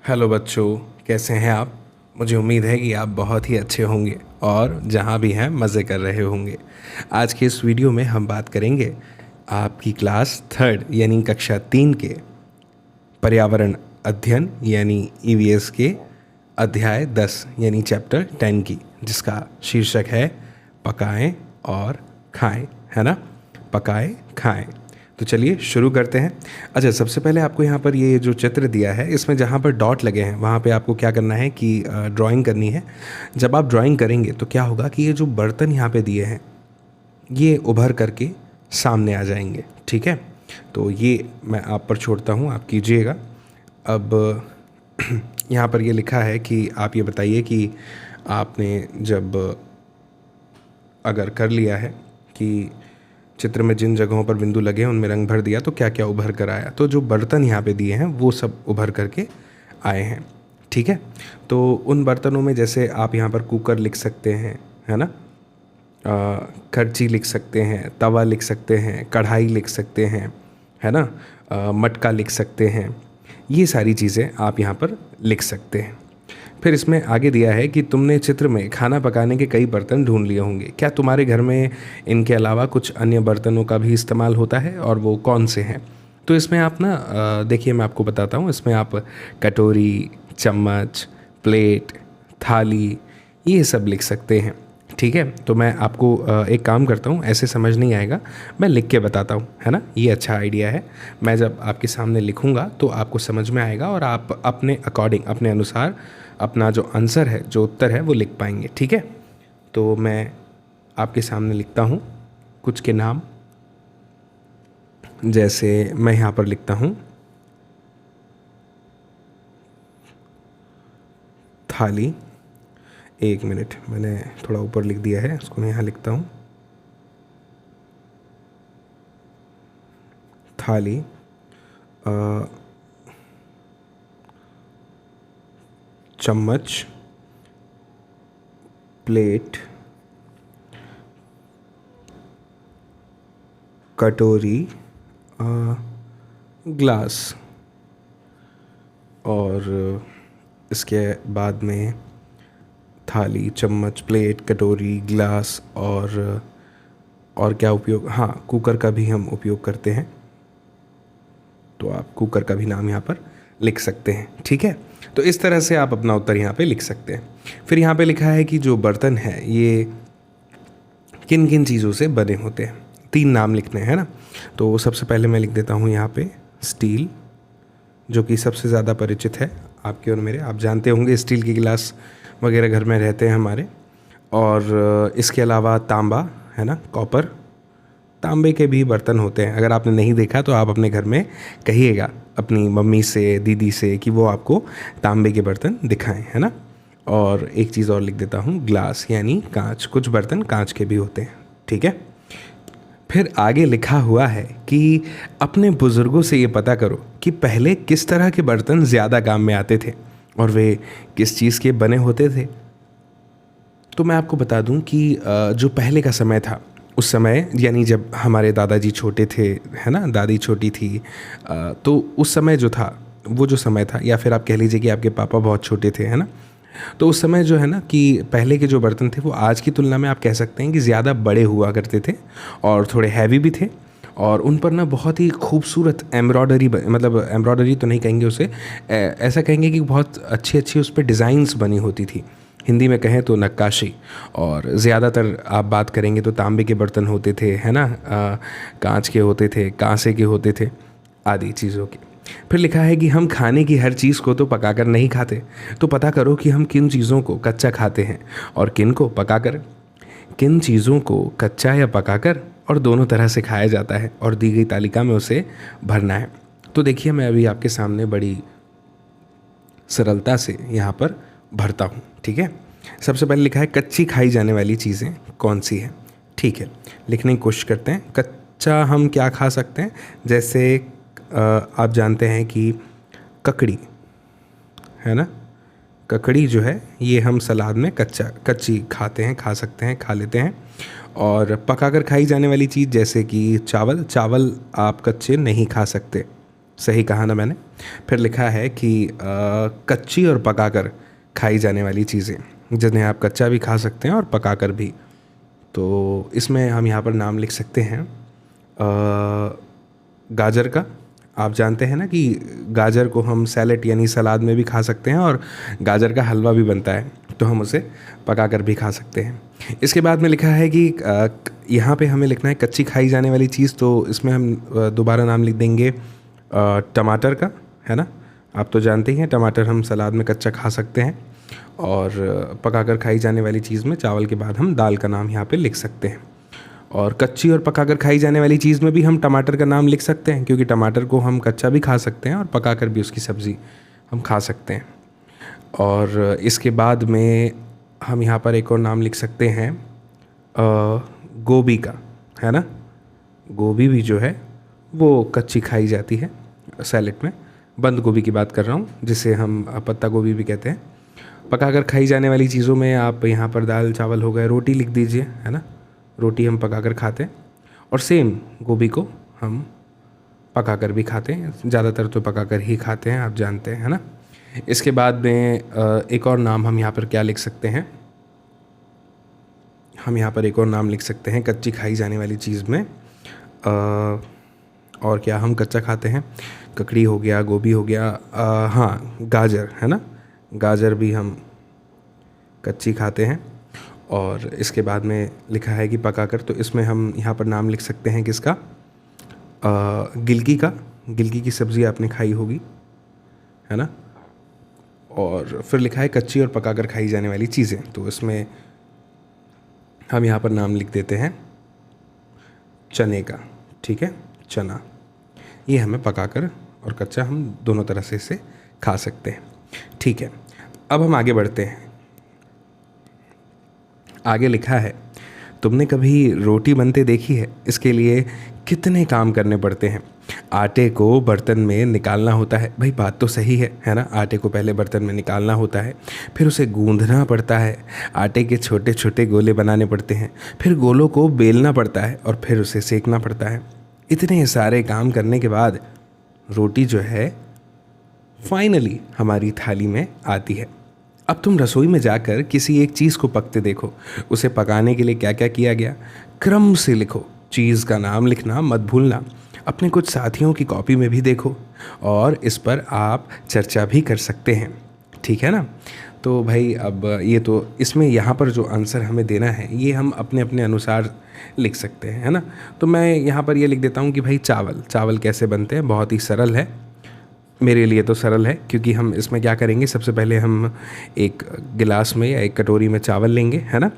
Hello बच्चों, कैसे हैं आप। मुझे उम्मीद है कि आप बहुत ही अच्छे होंगे और जहाँ भी हैं मज़े कर रहे होंगे। आज के इस वीडियो में हम बात करेंगे आपकी क्लास थर्ड यानी कक्षा 3 के पर्यावरण अध्ययन यानी ईवीएस के अध्याय 10 यानी चैप्टर 10 की, जिसका शीर्षक है पकाएं और खाएं, है ना। पकाएं खाएं। तो चलिए शुरू करते हैं। अच्छा, सबसे पहले आपको यहाँ पर ये जो चित्र दिया है, इसमें जहाँ पर डॉट लगे हैं वहाँ पे आपको क्या करना है कि ड्राइंग करनी है। जब आप ड्राइंग करेंगे तो क्या होगा कि ये जो बर्तन यहाँ पे दिए हैं ये उभर करके सामने आ जाएंगे, ठीक है। तो ये मैं आप पर छोड़ता हूँ, आप कीजिएगा। अब यहाँ पर ये लिखा है कि आप ये बताइए कि आपने जब अगर कर लिया है कि चित्र में जिन जगहों पर बिंदु लगे हैं उनमें रंग भर दिया तो क्या क्या उभर कर आया। तो जो बर्तन यहाँ पे दिए हैं वो सब उभर करके आए हैं, ठीक है। तो उन बर्तनों में जैसे आप यहाँ पर कुकर लिख सकते हैं, है ना, करछी लिख सकते हैं, तवा लिख सकते हैं, कढ़ाई लिख सकते हैं, है ना, मटका लिख सकते हैं। ये सारी चीज़ें आप यहाँ पर लिख सकते हैं। फिर इसमें आगे दिया है कि तुमने चित्र में खाना पकाने के कई बर्तन ढूंढ लिए होंगे। क्या तुम्हारे घर में इनके अलावा कुछ अन्य बर्तनों का भी इस्तेमाल होता है और वो कौन से हैं। तो इसमें आप ना देखिए, मैं आपको बताता हूँ। इसमें आप कटोरी, चम्मच, प्लेट, थाली, ये सब लिख सकते हैं, ठीक है। तो मैं आपको एक काम करता हूँ, ऐसे समझ नहीं आएगा, मैं लिख के बताता हूँ, है ना। ये अच्छा आइडिया है। मैं जब आपके सामने लिखूँगा तो आपको समझ में आएगा और आप अपने अकॉर्डिंग, अपने अनुसार अपना जो आंसर है, जो उत्तर है वो लिख पाएंगे, ठीक है। तो मैं आपके सामने लिखता हूँ कुछ के नाम। जैसे मैं यहाँ पर लिखता हूँ थाली। एक मिनट, मैंने थोड़ा ऊपर लिख दिया है, उसको मैं यहाँ लिखता हूँ। थाली, चम्मच, प्लेट, कटोरी, ग्लास, और इसके बाद में थाली, चम्मच, प्लेट, कटोरी, ग्लास और क्या उपयोग, हाँ, कुकर का भी हम उपयोग करते हैं। तो आप कुकर का भी नाम यहाँ पर लिख सकते हैं, ठीक है। तो इस तरह से आप अपना उत्तर यहाँ पे लिख सकते हैं। फिर यहाँ पे लिखा है कि जो बर्तन है ये किन किन चीज़ों से बने होते हैं। 3 नाम लिखने हैं ना। तो सबसे पहले मैं लिख देता हूँ यहाँ पे स्टील, जो कि सबसे ज़्यादा परिचित है आपके और मेरे। आप जानते होंगे स्टील के गिलास वगैरह घर में रहते हैं हमारे। और इसके अलावा तांबा, है ना, कॉपर, तांबे के भी बर्तन होते हैं। अगर आपने नहीं देखा तो आप अपने घर में कहिएगा अपनी मम्मी से, दीदी से कि वो आपको तांबे के बर्तन दिखाएं, है ना। और एक चीज़ और लिख देता हूँ, ग्लास यानी कांच। कुछ बर्तन कांच के भी होते हैं, ठीक है। फिर आगे लिखा हुआ है कि अपने बुज़ुर्गों से ये पता करो कि पहले किस तरह के बर्तन ज़्यादा काम में आते थे और वे किस चीज़ के बने होते थे। तो मैं आपको बता दूं कि जो पहले का समय था, उस समय यानी जब हमारे दादाजी छोटे थे, है ना, दादी छोटी थी, तो उस समय जो था, वो जो समय था, या फिर आप कह लीजिए कि आपके पापा बहुत छोटे थे, है ना। तो उस समय जो है ना कि पहले के जो बर्तन थे वो आज की तुलना में आप कह सकते हैं कि ज़्यादा बड़े हुआ करते थे और थोड़े हैवी भी थे। और उन पर ना बहुत ही खूबसूरत एम्ब्रॉयडरी, मतलब एम्ब्रॉयडरी तो नहीं कहेंगे उसे, ऐसा कहेंगे कि बहुत अच्छी अच्छी उस पर डिज़ाइंस बनी होती थी। हिंदी में कहें तो नक्काशी। और ज़्यादातर आप बात करेंगे तो तांबे के बर्तन होते थे, है ना, कांच के होते थे, कांसे के होते थे, आदि चीज़ों के। फिर लिखा है कि हम खाने की हर चीज़ को तो पकाकर नहीं खाते, तो पता करो कि हम किन चीज़ों को कच्चा खाते हैं और किन को पकाकर। किन चीज़ों को कच्चा या पकाकर और दोनों तरह से खाया जाता है और दी गई तालिका में उसे भरना है। तो देखिए, मैं अभी आपके सामने बड़ी सरलता से यहाँ पर भरता हूँ, ठीक है। सबसे पहले लिखा है कच्ची खाई जाने वाली चीज़ें कौन सी हैं, ठीक है। लिखने की कोशिश करते हैं। कच्चा हम क्या खा सकते हैं, जैसे आप जानते हैं कि ककड़ी, है ना, ककड़ी जो है ये हम सलाद में कच्ची खाते हैं, खा सकते हैं, खा लेते हैं। और पकाकर खाई जाने वाली चीज़ जैसे कि चावल आप कच्चे नहीं खा सकते, सही कहा ना मैंने। फिर लिखा है कि कच्ची और पकाकर खाई जाने वाली चीज़ें, जिन्हें आप कच्चा भी खा सकते हैं और पकाकर भी। तो इसमें हम यहाँ पर नाम लिख सकते हैं गाजर का। आप जानते हैं ना कि गाजर को हम सैलेड यानी सलाद में भी खा सकते हैं, और गाजर का हलवा भी बनता है, तो हम उसे पकाकर भी खा सकते हैं। इसके बाद में लिखा है कि यहाँ पे हमें लिखना है कच्ची खाई जाने वाली चीज़, तो इसमें हम दोबारा नाम लिख देंगे टमाटर का, है ना। आप तो जानते ही हैं टमाटर हम सलाद में कच्चा खा सकते हैं, और पकाकर खाई जाने वाली चीज़ में चावल के बाद हम दाल का नाम यहाँ पे लिख सकते हैं। और कच्ची और पकाकर खाई जाने वाली चीज़ में भी हम टमाटर का नाम लिख सकते हैं, क्योंकि टमाटर को हम कच्चा भी खा सकते हैं और पकाकर भी उसकी सब्ज़ी हम खा सकते हैं। और इसके बाद में हम यहाँ पर एक और नाम लिख सकते हैं गोभी का, है ना। गोभी भी जो है वो कच्ची खाई जाती है सैलेड में। बंद गोभी की बात कर रहा हूँ, जिसे हम पत्ता गोभी भी कहते हैं। पकाकर खाई जाने वाली चीज़ों में आप यहाँ पर दाल चावल हो गए, रोटी लिख दीजिए, है ना। रोटी हम पकाकर खाते हैं, और सेम गोभी को हम पकाकर भी खाते हैं, ज़्यादातर तो पकाकर ही खाते हैं, आप जानते हैं, है ना। इसके बाद में एक और नाम हम यहाँ पर क्या लिख सकते हैं, हम यहाँ पर एक और नाम लिख सकते हैं कच्ची खाई जाने वाली चीज़ में। और क्या हम कच्चा खाते हैं, ककड़ी हो गया, गोभी हो गया, हाँ गाजर, है ना। गाजर भी हम कच्ची खाते हैं। और इसके बाद में लिखा है कि पकाकर, तो इसमें हम यहाँ पर नाम लिख सकते हैं किसका, गिलकी का। गिलकी की सब्ज़ी आपने खाई होगी, है ना। और फिर लिखा है कच्ची और पकाकर खाई जाने वाली चीज़ें, तो इसमें हम यहाँ पर नाम लिख देते हैं चने का, ठीक है, चना। ये हमें पकाकर और कच्चा हम दोनों तरह से इसे खा सकते हैं, ठीक है। अब हम आगे बढ़ते हैं। आगे लिखा है तुमने कभी रोटी बनते देखी है, इसके लिए कितने काम करने पड़ते हैं। आटे को बर्तन में निकालना होता है, भाई बात तो सही है ना। आटे को पहले बर्तन में निकालना होता है, फिर उसे गूंदना पड़ता है, आटे के छोटे छोटे गोले बनाने पड़ते हैं, फिर गोलों को बेलना पड़ता है, और फिर उसे सेकना पड़ता है। इतने सारे काम करने के बाद रोटी जो है फाइनली हमारी थाली में आती है। अब तुम रसोई में जाकर किसी एक चीज़ को पकते देखो, उसे पकाने के लिए क्या क्या किया गया क्रम से लिखो। चीज़ का नाम लिखना मत भूलना। अपने कुछ साथियों की कॉपी में भी देखो, और इस पर आप चर्चा भी कर सकते हैं, ठीक है ना। तो भाई अब ये तो इसमें यहाँ पर जो आंसर हमें देना है ये हम अपने अपने अनुसार लिख सकते हैं, है ना। तो मैं यहाँ पर ये लिख देता हूँ कि भाई चावल कैसे बनते हैं, बहुत ही सरल है। मेरे लिए तो सरल है, क्योंकि हम इसमें क्या करेंगे, सबसे पहले हम एक गिलास में या एक कटोरी में चावल लेंगे, है ना।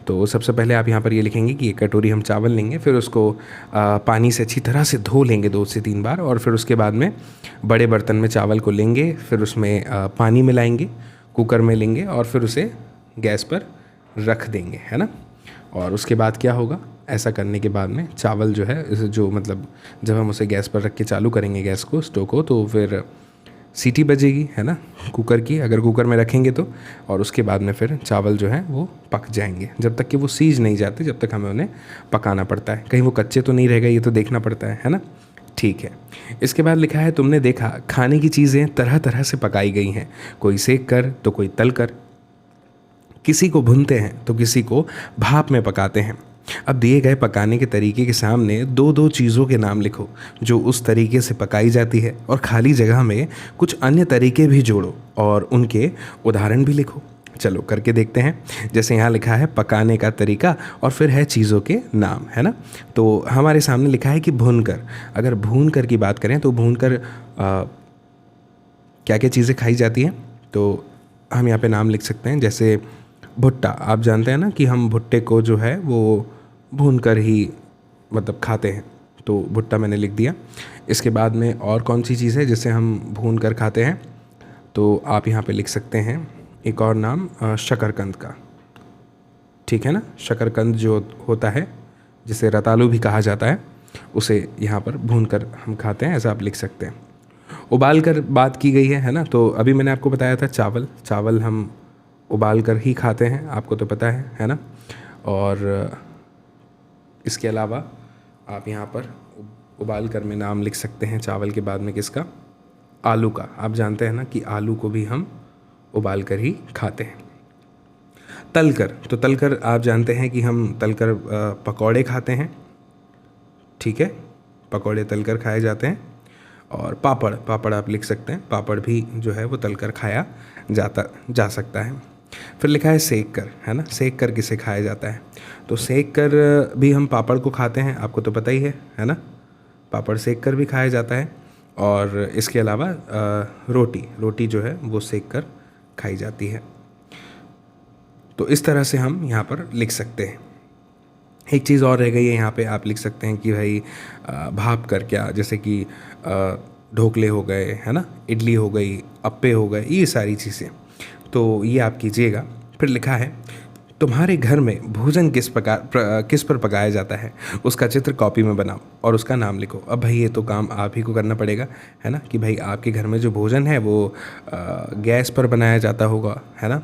तो सबसे पहले आप यहाँ पर ये लिखेंगे कि एक कटोरी हम चावल लेंगे, फिर उसको पानी से अच्छी तरह से धो लेंगे 2 से 3 बार, और फिर उसके बाद में बड़े बर्तन में चावल को लेंगे, फिर उसमें पानी मिलाएंगे, कुकर में लेंगे, और फिर उसे गैस पर रख देंगे, है ना। और उसके बाद क्या होगा, ऐसा करने के बाद में चावल जो है जो मतलब जब हम उसे गैस पर रख के चालू करेंगे गैस को, स्टोव को, तो फिर सीटी बजेगी, है ना, कुकर की, अगर कुकर में रखेंगे तो। और उसके बाद में फिर चावल जो है वो पक जाएंगे, जब तक कि वो सीज नहीं जाते, जब तक हमें उन्हें पकाना पड़ता है। कहीं वो कच्चे तो नहीं रहेगा, ये तो देखना पड़ता है ना। ठीक है। इसके बाद लिखा है तुमने देखा खाने की चीज़ें तरह तरह से पकाई गई हैं, कोई सेक कर तो कोई तल कर, किसी को भूनते हैं तो किसी को भाप में पकाते हैं। अब दिए गए पकाने के तरीके के सामने दो दो चीज़ों के नाम लिखो जो उस तरीके से पकाई जाती है, और खाली जगह में कुछ अन्य तरीके भी जोड़ो और उनके उदाहरण भी लिखो। चलो करके देखते हैं। जैसे यहाँ लिखा है पकाने का तरीका और फिर है चीज़ों के नाम, है ना। तो हमारे सामने लिखा है कि भूनकर। अगर भूनकर की बात करें तो भूनकर क्या क्या चीज़ें खाई जाती हैं, तो हम यहाँ पे नाम लिख सकते हैं। जैसे भुट्टा, आप जानते हैं ना कि हम भुट्टे को जो है वो भूनकर ही मतलब खाते हैं, तो भुट्टा मैंने लिख दिया। इसके बाद में और कौन सी चीज़ है जिसे हम भूनकर खाते हैं, तो आप यहाँ पे लिख सकते हैं एक और नाम शकरकंद का, ठीक है ना। शकरकंद जो होता है जिसे रतालू भी कहा जाता है, उसे यहाँ पर भूनकर हम खाते हैं, ऐसा आप लिख सकते हैं। उबाल कर बात की गई है ना। तो अभी मैंने आपको बताया था चावल हम उबाल कर ही खाते हैं, आपको तो पता है ना। और इसके अलावा आप यहाँ पर उबाल कर में नाम लिख सकते हैं चावल के बाद में किसका, आलू का। आप जानते हैं ना कि आलू को भी हम उबाल कर ही खाते हैं। तलकर, तो तलकर आप जानते हैं कि हम तलकर पकौड़े खाते हैं, ठीक है, पकौड़े तलकर खाए जाते हैं। और पापड़, पापड़ आप लिख सकते हैं, पापड़ भी जो है वो तलकर खाया जा सकता है। फिर लिखा है सेक कर, है ना, सेक कर किसे खाया जाता है, तो सेक कर भी हम पापड़ को खाते हैं, आपको तो पता ही है ना, पापड़ सेक कर भी खाया जाता है। और इसके अलावा रोटी, रोटी जो है वो सेक कर खाई जाती है। तो इस तरह से हम यहाँ पर लिख सकते हैं। एक चीज़ और रह गई है यहाँ पे, आप लिख सकते हैं कि भाई भाप कर क्या, जैसे कि ढोकले हो गए, है ना, इडली हो गई, अप्पे हो गए, ये सारी चीज़ें, तो ये आप कीजिएगा। फिर लिखा है तुम्हारे घर में भोजन किस पर पकाया जाता है, उसका चित्र कॉपी में बनाओ और उसका नाम लिखो। अब भाई ये तो काम आप ही को करना पड़ेगा, है ना, कि भाई आपके घर में जो भोजन है वो गैस पर बनाया जाता होगा, है ना,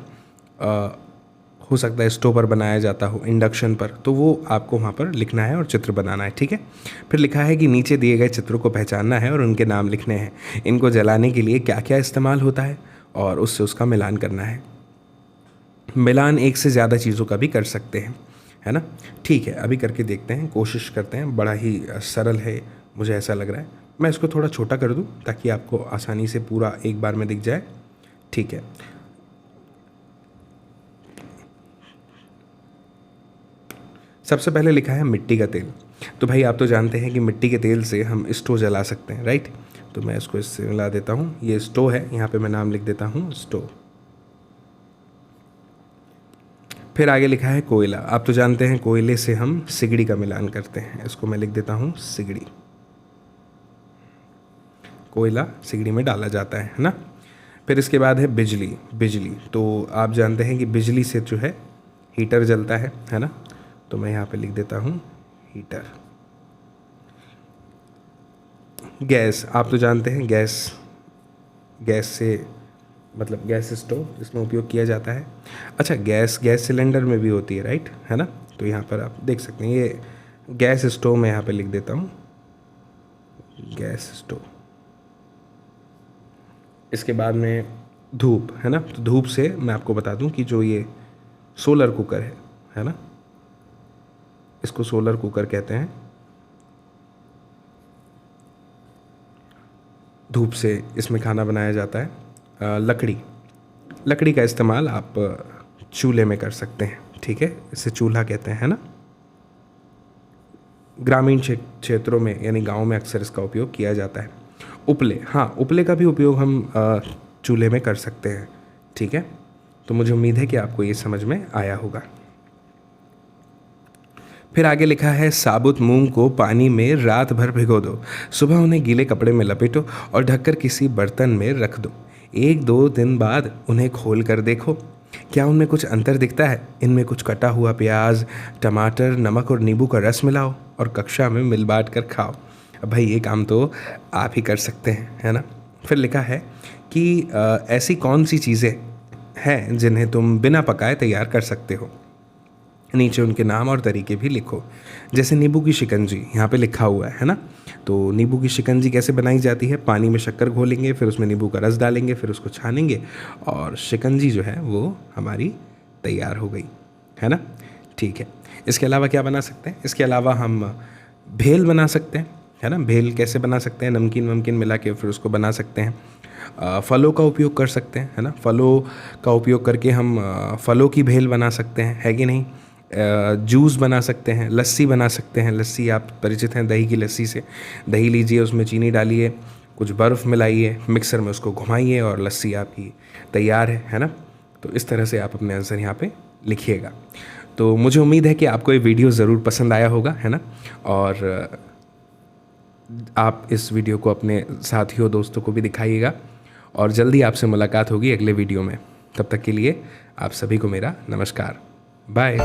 हो सकता है स्टोव पर बनाया जाता हो, इंडक्शन पर, तो वो आपको वहाँ पर लिखना है और चित्र बनाना है, ठीक है। फिर लिखा है कि नीचे दिए गए चित्रों को पहचानना है और उनके नाम लिखने हैं। इनको जलाने के लिए क्या क्या इस्तेमाल होता है और उससे उसका मिलान करना है। मिलान एक से ज़्यादा चीज़ों का भी कर सकते हैं, है ना, ठीक है। अभी करके देखते हैं, कोशिश करते हैं, बड़ा ही सरल है मुझे ऐसा लग रहा है। मैं इसको थोड़ा छोटा कर दूँ ताकि आपको आसानी से पूरा एक बार में दिख जाए, ठीक है। सबसे पहले लिखा है मिट्टी का तेल। तो भाई आप तो जानते हैं कि मिट्टी के तेल से हम स्टोव जला सकते हैं, राइट। तो मैं इसको इससे मिला देता हूँ, ये स्टोव है, यहाँ पे मैं नाम लिख देता हूँ स्टोव। फिर आगे लिखा है कोयला। आप तो जानते हैं कोयले से हम सिगड़ी का मिलान करते हैं, इसको मैं लिख देता हूँ सिगड़ी। कोयला सिगड़ी में डाला जाता है ना। फिर इसके बाद है बिजली। बिजली तो आप जानते हैं कि बिजली से जो है हीटर जलता है ना, तो मैं यहाँ पे लिख देता हूँ हीटर। गैस, आप तो जानते हैं गैस, गैस से मतलब गैस स्टोव, इसमें उपयोग किया जाता है। अच्छा, गैस सिलेंडर में भी होती है, राइट, है ना, तो यहाँ पर आप देख सकते हैं ये गैस स्टोव, मैं यहाँ पे लिख देता हूँ गैस स्टोव। इसके बाद में धूप, है ना, तो धूप से मैं आपको बता दूं कि जो ये सोलर कुकर है ना, इसको सोलर कुकर कहते हैं। धूप से इसमें खाना बनाया जाता है। लकड़ी का इस्तेमाल आप चूल्हे में कर सकते हैं, ठीक है, इसे चूल्हा कहते हैं, है ना। ग्रामीण क्षेत्रों में यानी गांव में अक्सर इसका उपयोग किया जाता है। उपले, हाँ, उपले का भी उपयोग हम चूल्हे में कर सकते हैं, ठीक है। तो मुझे उम्मीद है कि आपको ये समझ में आया होगा। फिर आगे लिखा है साबुत मूंग को पानी में रात भर भिगो दो, सुबह उन्हें गीले कपड़े में लपेटो और ढककर किसी बर्तन में रख दो। 1-2 दिन बाद उन्हें खोल कर देखो, क्या उनमें कुछ अंतर दिखता है। इनमें कुछ कटा हुआ प्याज, टमाटर, नमक और नींबू का रस मिलाओ और कक्षा में मिल बांट कर खाओ। अब भाई ये काम तो आप ही कर सकते हैं, है ना। फिर लिखा है कि ऐसी कौन सी चीज़ें हैं जिन्हें तुम बिना पकाए तैयार कर सकते हो। नीचे उनके नाम और तरीके भी लिखो। जैसे नींबू की शिकंजी यहाँ पे लिखा हुआ है ना, तो नींबू की शिकंजी कैसे बनाई जाती है, पानी में शक्कर घोलेंगे, फिर उसमें नींबू का रस डालेंगे, फिर उसको छानेंगे और शिकंजी जो है वो हमारी तैयार हो गई, है ना, ठीक है। इसके अलावा क्या बना सकते हैं, इसके अलावा हम भेल बना सकते हैं, है ना। भेल कैसे बना सकते हैं, नमकीन वमकीन मिला के फिर उसको बना सकते हैं। फलों का उपयोग कर सकते हैं, है ना, फलों का उपयोग करके हम फलों की भेल बना सकते हैं, है कि नहीं। जूस बना सकते हैं, लस्सी बना सकते हैं। लस्सी आप परिचित हैं दही की लस्सी से। दही लीजिए, उसमें चीनी डालिए, कुछ बर्फ़ मिलाइए, मिक्सर में उसको घुमाइए और लस्सी आपकी तैयार है ना। तो इस तरह से आप अपने आंसर यहाँ पे लिखिएगा। तो मुझे उम्मीद है कि आपको ये वीडियो ज़रूर पसंद आया होगा, है ना, और आप इस वीडियो को अपने साथियों दोस्तों को भी दिखाइएगा और जल्दी आपसे मुलाकात होगी अगले वीडियो में। तब तक के लिए आप सभी को मेरा नमस्कार, बाय।